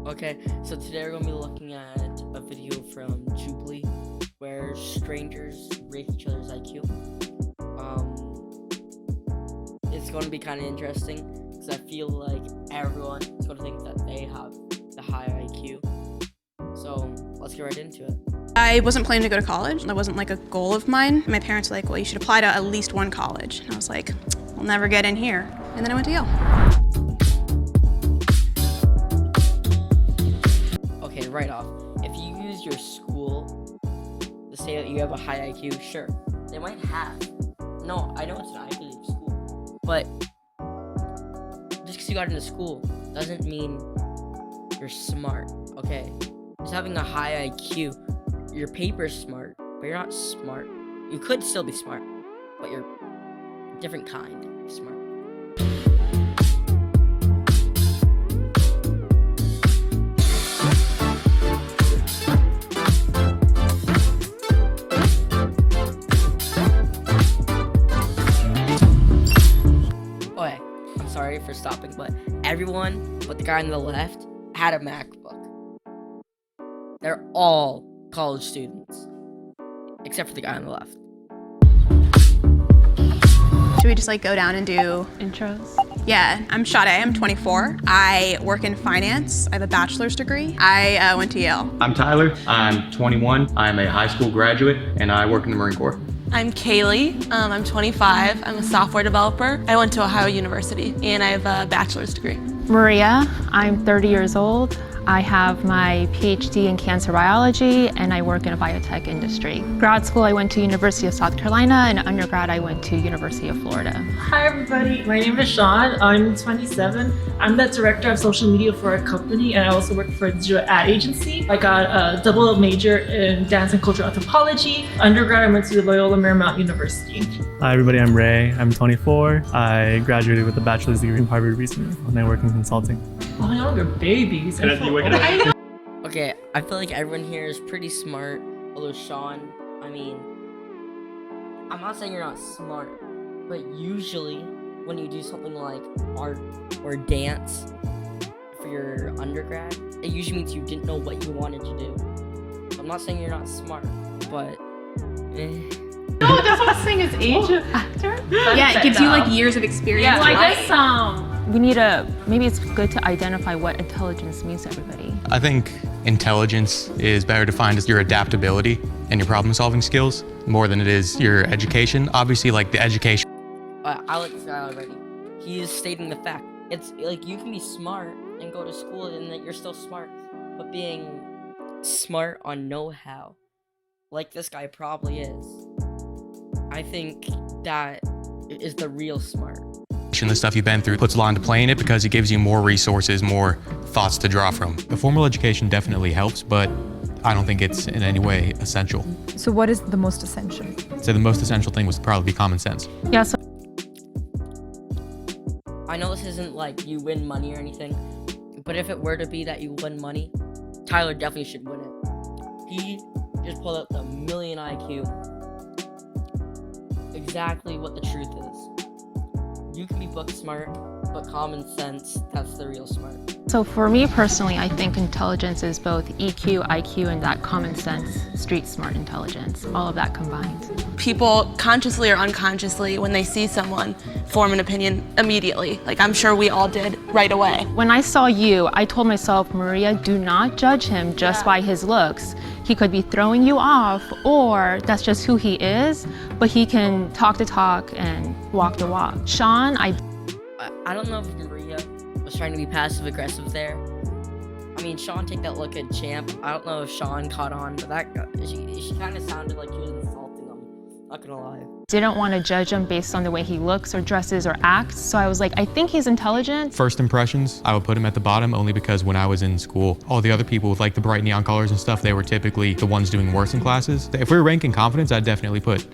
Okay, so today we're gonna be looking at a video from Jubilee where strangers rate each other's IQ. It's gonna be kind of interesting because I feel like everyone is gonna think that they have the high IQ. So let's get right into it. I wasn't planning to go to college. That wasn't like a goal of mine. My parents were like, well, you should apply to at least one college. And I was like, I'll never get in here. And then I went to Yale. Okay, right off, if you use your school to say that you have a high IQ, sure, they might have. No, I know it's an Ivy League school, but just because you got into school doesn't mean you're smart, okay? Just having a high IQ, your paper's smart, but you're not smart. You could still be smart, but you're a different kind of smart. Okay, I'm sorry for stopping, but everyone but the guy on the left had a MacBook. They're all college students, except for the guy on the left. Should we just like go down and do Intros. Yeah, I'm Sade, I'm 24. I work in finance. I have a bachelor's degree. I went to Yale. I'm Tyler. I'm 21. I'm a high school graduate, and I work in the Marine Corps. I'm Kaylee. I'm 25. I'm a software developer. I went to Ohio University, and I have a bachelor's degree. Maria, I'm 30 years old. I have my PhD in cancer biology and I work in a biotech industry. Grad school, I went to University of South Carolina, and undergrad, I went to University of Florida. Hi everybody, my name is Sean. I'm 27. I'm the director of social media for a company, and I also work for a digital ad agency. I got a double major in dance and cultural anthropology. Undergrad, I went to Loyola Marymount University. Hi everybody, I'm Ray. I'm 24. I graduated with a bachelor's degree from Harvard recently, and I work in consulting. Oh, y'all are babies. Okay, I feel like everyone here is pretty smart, although Sean, I mean, I'm not saying you're not smart, but usually when you do something like art or dance for your undergrad, it usually means you didn't know what you wanted to do. So I'm not saying you're not smart, but No, that's what I'm saying is age of actor. Yeah, it gives you like years of experience. Yeah, like this We need maybe it's good to identify what intelligence means to everybody. I think intelligence is better defined as your adaptability and your problem-solving skills more than it is your education. Obviously, like the education. I like this guy already. He is stating the fact. It's like you can be smart and go to school and that you're still smart, but being smart on know-how, like this guy probably is, I think that is the real smart. The stuff you've been through puts a lot into play in it because it gives you more resources, more thoughts to draw from. The formal education definitely helps, but I don't think it's in any way essential. So what is the most essential? So the most essential thing would probably be common sense. Yeah, so I know this isn't like you win money or anything, but if it were to be that you win money, Tyler definitely should win it. He just pulled out the million IQ. Exactly what the truth is. You can be book smart, but common sense, that's the real smart. So for me personally, I think intelligence is both EQ, IQ, and that common sense, street smart intelligence, all of that combined. People consciously or unconsciously, when they see someone, form an opinion immediately. Like I'm sure we all did right away. When I saw you, I told myself, Maria, do not judge him just by his looks. He could be throwing you off, or that's just who he is, but he can talk the talk and walk the walk. Sean, I don't know if Maria was trying to be passive aggressive there. I mean, Sean take that look at Champ. I don't know if Sean caught on, but she kind of sounded like she was insulting him. Not gonna lie. didn't want to judge him based on the way he looks or dresses or acts. So I was like, I think he's intelligent. First impressions, I would put him at the bottom only because when I was in school, all the other people with like the bright neon colors and stuff, they were typically the ones doing worse in classes. If we were ranking confidence, I'd definitely put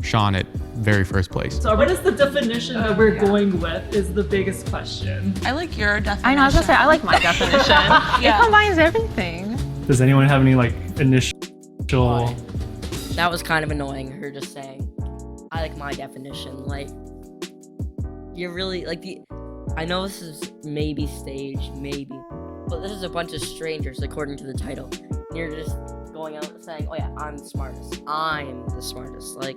Sean at very first place. So what is the definition that we're going with is the biggest question. I like your definition. I know, I was gonna say, I like my definition. Yeah. It combines everything. Does anyone have any like initial? That was kind of annoying, her just saying, I like my definition. Like, you're really, like, I know this is maybe staged, maybe, but this is a bunch of strangers according to the title. And you're just going out saying, oh yeah, I'm the smartest. I'm the smartest. Like,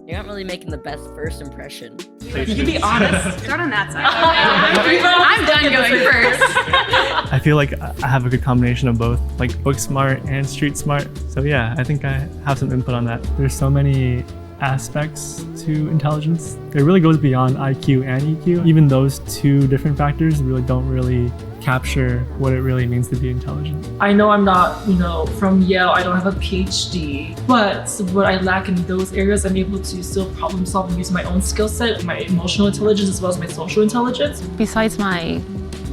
you're not really making the best first impression. You can be honest. Start on that side. I'm done going first. I feel like I have a good combination of both, like book smart and street smart. So yeah, I think I have some input on that. There's so many aspects to intelligence. It really goes beyond IQ and EQ. Even those two different factors really don't really capture what it really means to be intelligent. I know I'm not, from Yale, I don't have a PhD, but what I lack in those areas, I'm able to still problem solve and use my own skill set, my emotional intelligence as well as my social intelligence. Besides my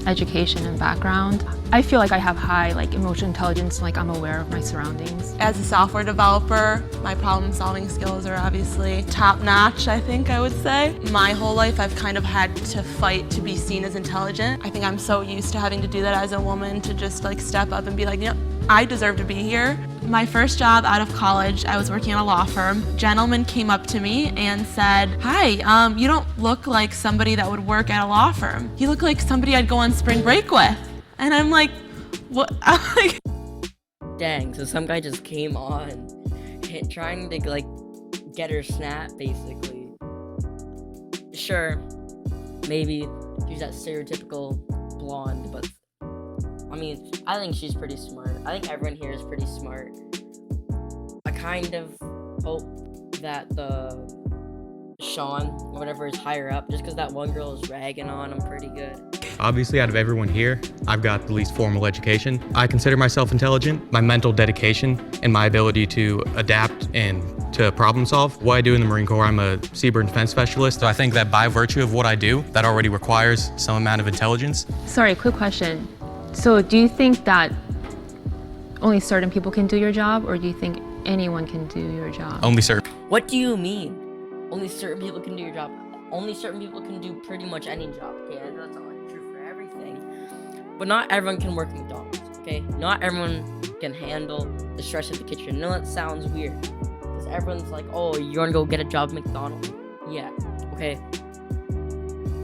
education and background, I feel like I have high emotional intelligence, like I'm aware of my surroundings. As a software developer, my problem solving skills are obviously top notch, I think I would say. My whole life I've kind of had to fight to be seen as intelligent. I think I'm so used to having to do that as a woman, to just step up and be like, I deserve to be here. My first job out of college, I was working at a law firm. A gentleman came up to me and said, hi, you don't look like somebody that would work at a law firm. You look like somebody I'd go on spring break with. And I'm like, what? Dang, so some guy just came on, trying to get her snap, basically. Sure, maybe she's that stereotypical blonde, but I think she's pretty smart. I think everyone here is pretty smart. I kind of hope that Sean, or whatever, is higher up, just because that one girl is ragging on him pretty good. Obviously, out of everyone here, I've got the least formal education. I consider myself intelligent. My mental dedication and my ability to adapt and to problem solve. What I do in the Marine Corps, I'm a seabird defense specialist. So I think that by virtue of what I do, that already requires some amount of intelligence. Sorry, quick question. So do you think that only certain people can do your job, or do you think anyone can do your job? Only certain. What do you mean? Only certain people can do your job. Only certain people can do pretty much any job. Okay, that's not true for everything. But not everyone can work at McDonald's. Okay, not everyone can handle the stress of the kitchen. No, that sounds weird. Because everyone's like, oh, you want to go get a job at McDonald's? Yeah. Okay.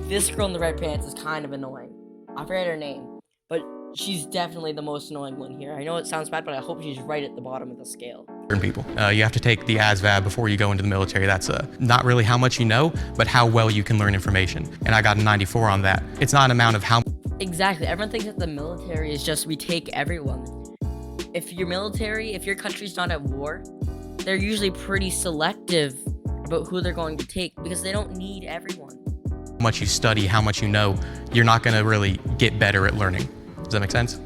This girl in the red pants is kind of annoying. I forget her name, but she's definitely the most annoying one here. I know it sounds bad, but I hope she's right at the bottom of the scale. People. You have to take the ASVAB before you go into the military. That's not really how much you know, but how well you can learn information. And I got a 94 on that. It's not an amount of how. Exactly. Everyone thinks that the military is just we take everyone. If your military, if your country's not at war, they're usually pretty selective about who they're going to take because they don't need everyone. How much you study, how much you know, you're not going to really get better at learning. Does that make sense?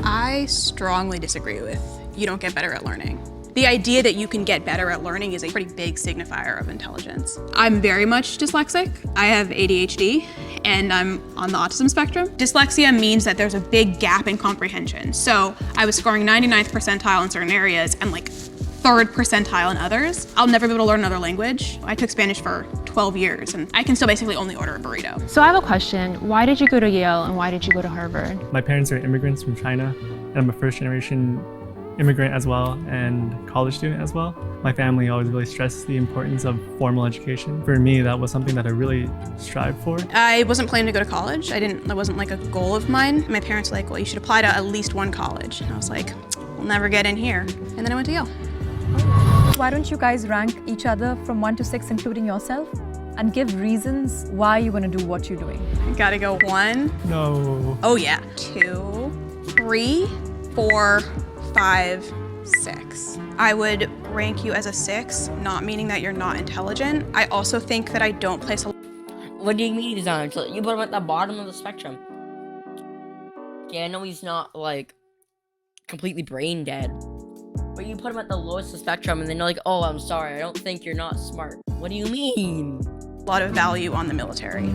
I strongly disagree with you don't get better at learning. The idea that you can get better at learning is a pretty big signifier of intelligence. I'm very much dyslexic. I have ADHD and I'm on the autism spectrum. Dyslexia means that there's a big gap in comprehension. So I was scoring 99th percentile in certain areas and 3rd percentile in others. I'll never be able to learn another language. I took Spanish for 12 years and I can still basically only order a burrito. So I have a question. Why did you go to Yale and why did you go to Harvard? My parents are immigrants from China, and I'm a first generation immigrant as well and college student as well. My family always really stressed the importance of formal education. For me, that was something that I really strived for. I wasn't planning to go to college. That wasn't a goal of mine. My parents were like, well, you should apply to at least one college. And I was like, we'll never get in here. And then I went to Yale. Why don't you guys rank each other from 1 to 6, including yourself, and give reasons why you're going to do what you're doing? Gotta go 1. No. Oh yeah. 2, 3, 4, 5, 6. I would rank you as a 6, not meaning that you're not intelligent. I also think that I don't place a... What do you mean he's not intelligent? You put him at the bottom of the spectrum. Yeah, I know he's not completely brain dead. But you put him at the lowest of the spectrum and then you're like, oh, I'm sorry, I don't think you're not smart. What do you mean? A lot of value on the military.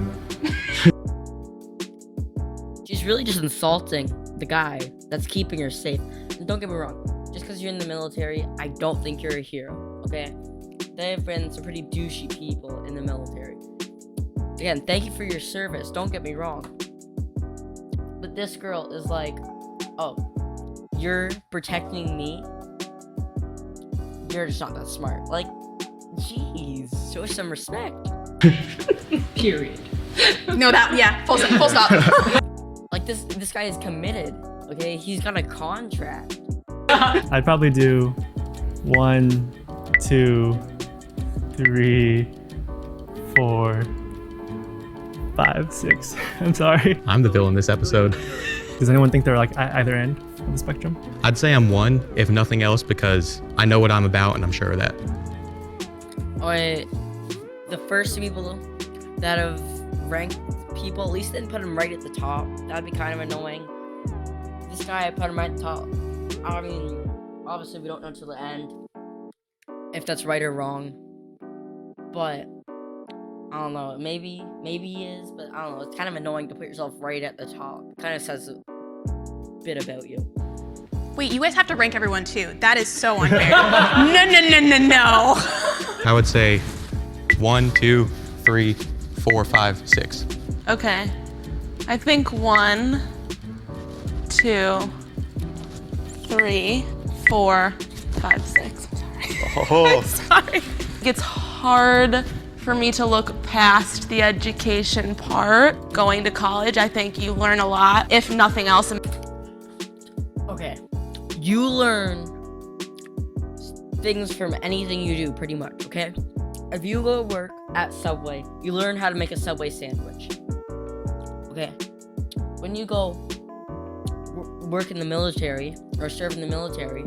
She's really just insulting the guy that's keeping her safe. And don't get me wrong, just because you're in the military, I don't think you're a hero, okay? There have been some pretty douchey people in the military. Again, thank you for your service, don't get me wrong. But this girl is like, oh, you're protecting me? You're just not that smart. Jeez, show some respect. Period. No, full stop. this guy is committed. Okay, he's got a contract. I'd probably do 1, 2, 3, 4, 5, 6. I'm sorry. I'm the villain this episode. Does anyone think they're like at either end of the spectrum? I'd say I'm 1, if nothing else, because I know what I'm about and I'm sure of that. Alright, the first people that have ranked people, at least didn't put him right at the top. That'd be kind of annoying. This guy, I put him right at the top. I mean, obviously we don't know until the end if that's right or wrong. But I don't know. Maybe he is, but I don't know. It's kind of annoying to put yourself right at the top. It kind of says a bit about you. Wait, you guys have to rank everyone too. That is so unfair. No. I would say 1, 2, 3, 4, 5, 6. Okay. I think 1, 2, 3, 4, 5, 6. Oh. Sorry. It's hard for me to look past the education part. Going to college, I think you learn a lot, if nothing else. Okay. You learn things from anything you do, pretty much, okay? If you go to work at Subway, you learn how to make a Subway sandwich. Okay. When you go work in the military, or serve in the military,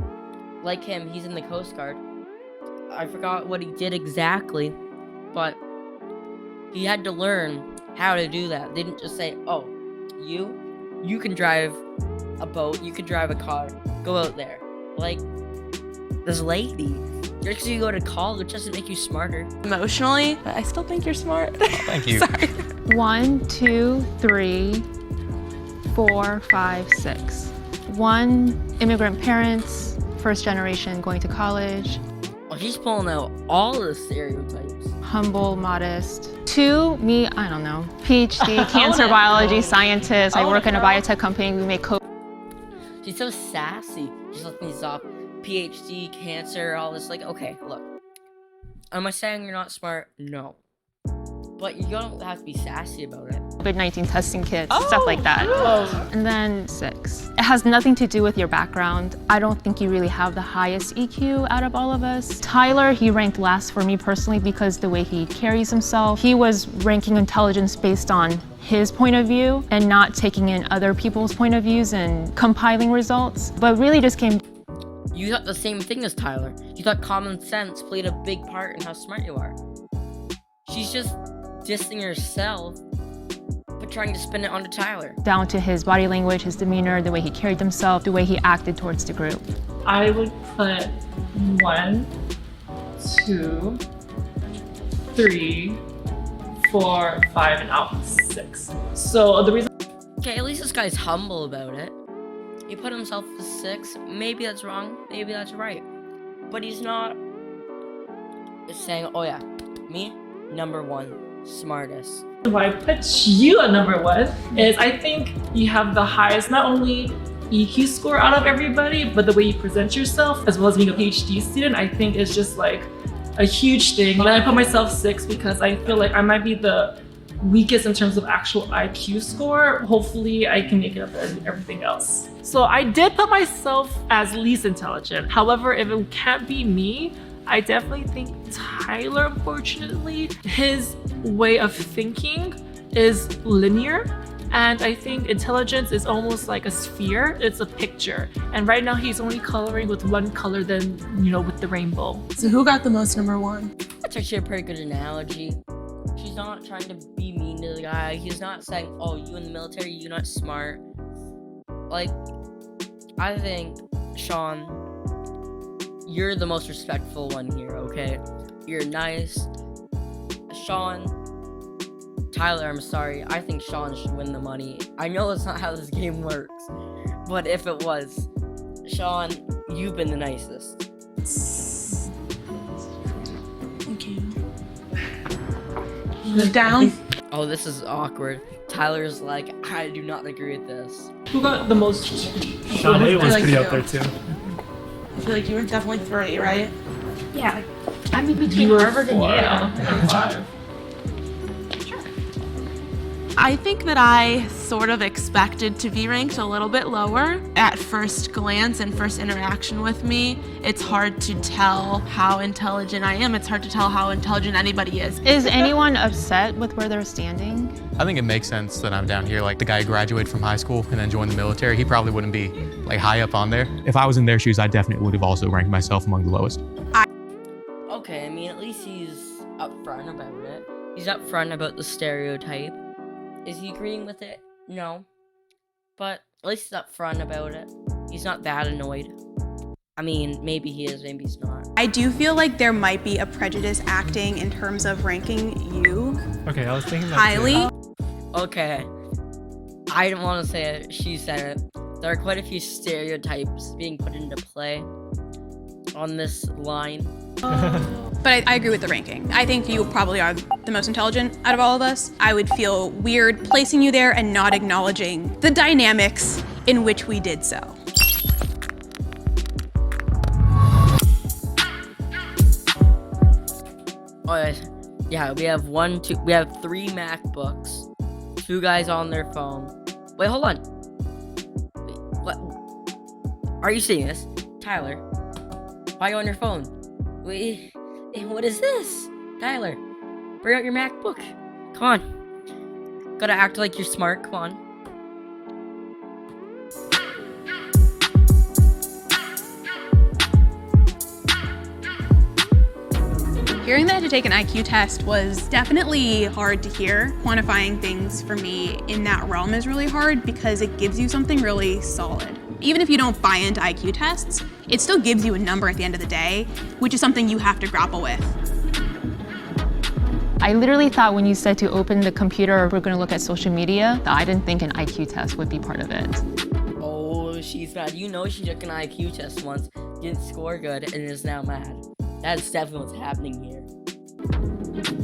like him, he's in the Coast Guard. I forgot what he did exactly, but he had to learn how to do that. They didn't just say, oh, you can drive a boat, you can drive a car, go out there. Like, this lady. Just because you go to college doesn't make you smarter. Emotionally, but I still think you're smart. Thank you. Sorry. 1, 2, 3, 4, 5, 6. 1, immigrant parents, first generation going to college. Oh, he's pulling out all the stereotypes. Humble, modest. 2, me, I don't know. PhD, cancer biology scientist. I work in a biotech company. We make She's so sassy. She's looking these up. PhD, cancer, all this. Like, okay, look. Am I saying you're not smart? No. But you don't have to be sassy about it. COVID-19 testing kits, stuff like that. And then 6. It has nothing to do with your background. I don't think you really have the highest EQ out of all of us. Tyler, he ranked last for me personally because the way he carries himself. He was ranking intelligence based on his point of view and not taking in other people's point of views and compiling results, but really just came. You thought the same thing as Tyler. You thought common sense played a big part in how smart you are. She's just dissing herself, but trying to spin it onto Tyler. Down to his body language, his demeanor, the way he carried himself, the way he acted towards the group. I would put 1, 2, 3, 4, 5, and out 6. So the reason. Okay, at least this guy's humble about it. He put himself as 6. Maybe that's wrong. Maybe that's right. But he's not saying, oh yeah, me, number 1. Smartest. Why I put you at number 1 is I think you have the highest, not only EQ score out of everybody, but the way you present yourself, as well as being a PhD student, I think is just like a huge thing. And I put myself 6 because I feel like I might be the weakest in terms of actual IQ score. Hopefully I can make it up in everything else. So I did put myself as least intelligent. However, if it can't be me, I definitely think Tyler, unfortunately, his way of thinking is linear. And I think intelligence is almost like a sphere. It's a picture. And right now he's only coloring with one color than, with the rainbow. So who got the most number 1? That's actually a pretty good analogy. She's not trying to be mean to the guy. He's not saying, oh, you in the military, you're not smart. Like, I think, Sean, you're the most respectful one here, okay? You're nice. Tyler, I'm sorry. I think Sean should win the money. I know that's not how this game works, but if it was, Sean, you've been the nicest. Thank you. Down. Oh, this is awkward. Tyler's like, I do not agree with this. Who got the most? Sean Hay was like pretty you. up there too. I feel like you were definitely 3, right? Yeah, I'm in between Harvard and Yale. 5. I think that I sort of expected to be ranked a little bit lower. At first glance and first interaction with me, it's hard to tell how intelligent I am. It's hard to tell how intelligent anybody is. Is anyone upset with where they're standing? I think it makes sense that I'm down here. Like the guy who graduated from high school and then joined the military, he probably wouldn't be like high up on there. If I was in their shoes, I definitely would have also ranked myself among the lowest. Okay, I mean, at least he's upfront about it. He's upfront about the stereotype. Is he agreeing with it? No. But at least he's upfront about it. He's not that annoyed. I mean, maybe he is, maybe he's not. I do feel like there might be a prejudice acting in terms of ranking you Okay, I was thinking that highly. Okay. I didn't want to say it. She said it. There are quite a few stereotypes being put into play on this line. But I agree with the ranking. I think you probably are the most intelligent out of all of us. I would feel weird placing you there and not acknowledging the dynamics in which we did so. Oh, yeah, we have we have 3 MacBooks, 2 guys on their phone. Wait, hold on. Wait, what? Are you seeing this? Tyler, why are you on your phone? Wait, what is this? Tyler, bring out your MacBook. Come on. Gotta act like you're smart, come on. Hearing that I had to take an IQ test was definitely hard to hear. Quantifying things for me in that realm is really hard because it gives you something really solid. Even if you don't buy into IQ tests, it still gives you a number at the end of the day, which is something you have to grapple with. I literally thought when you said to open the computer, we're going to look at social media, that I didn't think an IQ test would be part of it. Oh, she's mad. You know she took an IQ test once, didn't score good, and is now mad. That's definitely what's happening here.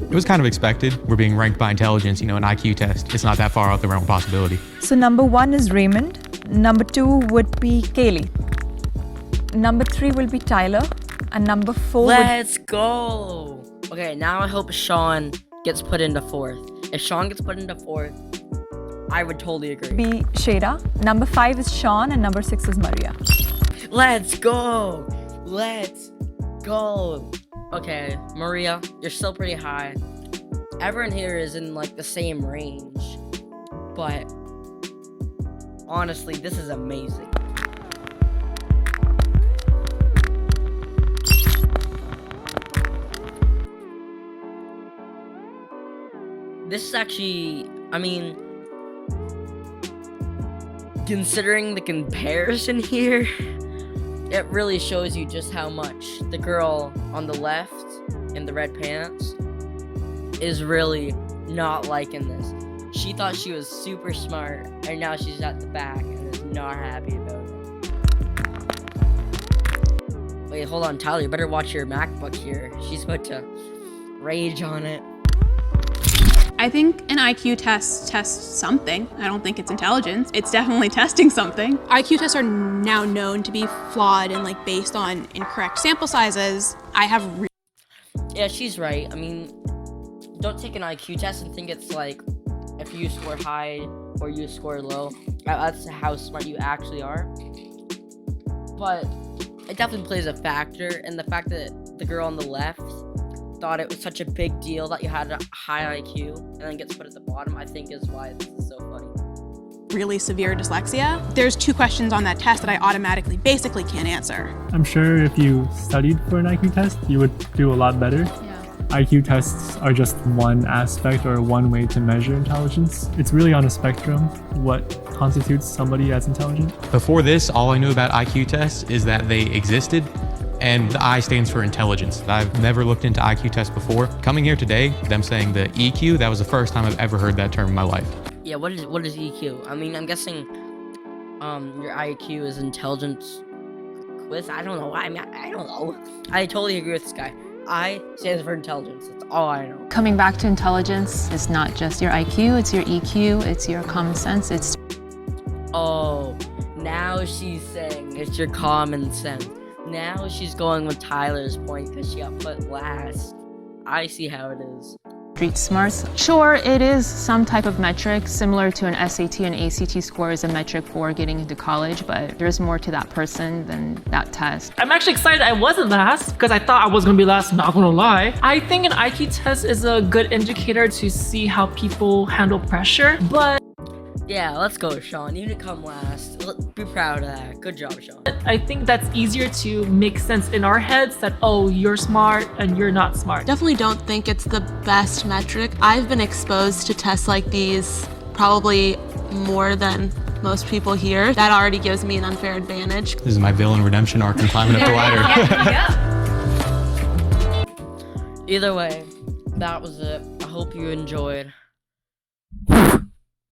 It was kind of expected. We're being ranked by intelligence, an IQ test. It's not that far out the realm of possibility. So number 1 is Raymond. Number 2 would be Kaylee. Number 3 will be Tyler. And number 4 Let's go! Okay, now I hope Sean gets put into 4th. If Sean gets put into 4th, I would totally agree. would be Shada. Number 5 is Sean. And number 6 is Maria. Let's go! Let's go! Okay, Maria, you're still pretty high. Everyone here is in like the same range. But honestly, this is amazing. This is actually, I mean, considering the comparison here, it really shows you just how much the girl on the left in the red pants is really not liking this. She thought she was super smart, and now she's at the back and is not happy about it. Wait, hold on, Tyler, you better watch your MacBook here. She's about to rage on it. I think an IQ test tests something. I don't think it's intelligence. It's definitely testing something. IQ tests are now known to be flawed and based on incorrect sample sizes. Yeah, she's right. I mean, don't take an IQ test and think it's like if you score high or you score low. That's how smart you actually are. But it definitely plays a factor, and the fact that the girl on the left thought it was such a big deal that you had a high IQ and then gets put at the bottom, I think is why this is so funny. Really severe dyslexia. There's 2 questions on that test that I basically can't answer. I'm sure if you studied for an IQ test, you would do a lot better. IQ tests are just one aspect or one way to measure intelligence. It's really on a spectrum what constitutes somebody as intelligent. Before this, all I knew about IQ tests is that they existed, and the I stands for intelligence. I've never looked into IQ tests before. Coming here today, them saying the EQ, that was the first time I've ever heard that term in my life. Yeah, what is EQ? I mean, I'm guessing your IQ is intelligence quiz. I don't know. I don't know. I totally agree with this guy. I stands for intelligence. That's all I know. Coming back to intelligence, it's not just your IQ, it's your EQ, it's your common sense, it's... Oh, now she's saying it's your common sense. Now she's going with Tyler's point because she got put last. I see how it is. street smarts. Sure, it is some type of metric similar to an SAT and ACT score is a metric for getting into college, but there's more to that person than that test. I'm actually excited I wasn't last because I thought I was gonna be last, not gonna lie. I think an IQ test is a good indicator to see how people handle pressure, but Yeah, let's go, Sean. You didn't come last. Be proud of that. Good job, Sean. I think that's easier to make sense in our heads that, oh, you're smart and you're not smart. Definitely don't think it's the best metric. I've been exposed to tests like these probably more than most people here. That already gives me an unfair advantage. This is my villain redemption arc. I'm climbing up the ladder. Either way, that was it. I hope you enjoyed.